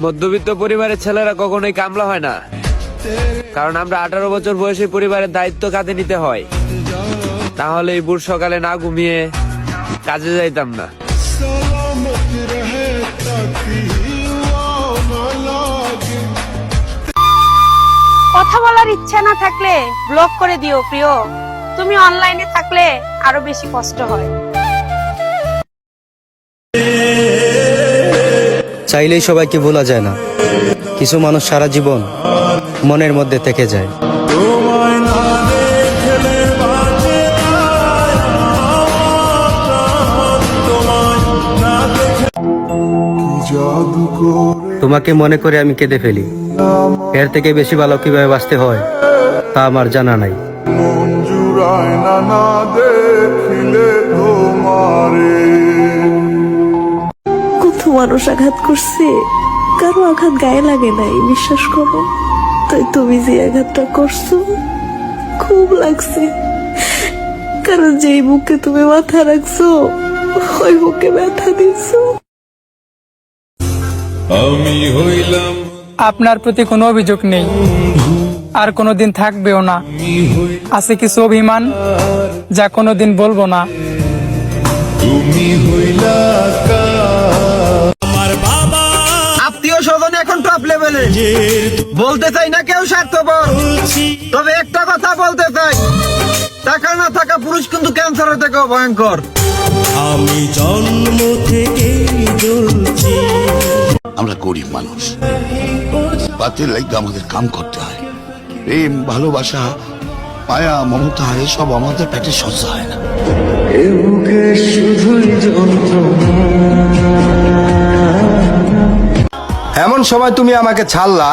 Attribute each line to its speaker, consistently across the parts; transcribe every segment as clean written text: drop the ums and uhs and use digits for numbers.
Speaker 1: মধ্যবিত্ত পরিবারের ছেলেরা কখনোই কামলা হয় না, কারণ আমরা 18 বছর বয়সী পরিবারের দায়িত্ব কাঁধে নিতে হয়। তাহলে এই বুড় সকালে না ঘুমিয়ে কাজে যাইতাম না।
Speaker 2: কথা বলার ইচ্ছা না থাকলে ব্লক করে দিও প্রিয়। তুমি অনলাইনে থাকলে আরো বেশি কষ্ট হয়।
Speaker 3: চাইলেই সবাইকে ভোলা যায় না, কিছু মানুষ সারা জীবন মনের মধ্যে থেকে যায়। তোমাকে মনে করে আমি কেঁদে ফেলি, এর থেকে বেশি ভালো কিভাবে বাঁচতে হয় তা আমার জানা নাই।
Speaker 4: কত মানুষ আঘাত করছে, কারো আঘাত গায়ে লাগে নাই, বিশ্বাস করো। তাই তুমি যে আঘাতটা করছো খুব লাগছে, কারণ যেই বুকে তুমি মাথা রাখছো ওই বুকে ব্যথা দিছো।
Speaker 5: আপনার প্রতি কোনো অভিযোগ নেই, আর কোনোদিন থাকবেও না। আছে কিছু অভিমান যা কোনোদিন বলবো না।
Speaker 3: আত্মীয় স্বজন এখন টপ লেভেলে, বলতে চাই না কেউ স্বার্থপর, তবে একটা কথা বলতে চাই, টাকা না থাকা পুরুষ কিন্তু ক্যান্সারের থেকেও ভয়ঙ্কর।
Speaker 6: আমি জন্ম থেকে জ্বলছি।
Speaker 7: আমরা গরিব মানুষ, পাতের লাইগা আমাদের কাম করতে হয়। প্রেম, ভালোবাসা, মায়া, মমতা এসব আমাদের পেটে সহ্য হয় না।
Speaker 8: এমন সময় তুমি আমাকে ছাড়লা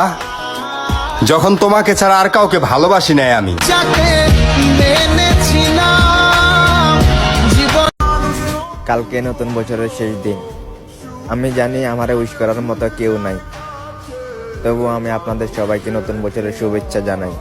Speaker 8: যখন তোমাকে ছাড়া আর কাউকে ভালোবাসি নাই আমি।
Speaker 9: কালকে নতুন বছরের শেষ দিন, আমি জানি আমার উইশ করার মতো কেউ নাই, তবু আমি আপনাদের সবাইকে নতুন বছরের শুভেচ্ছা জানাই।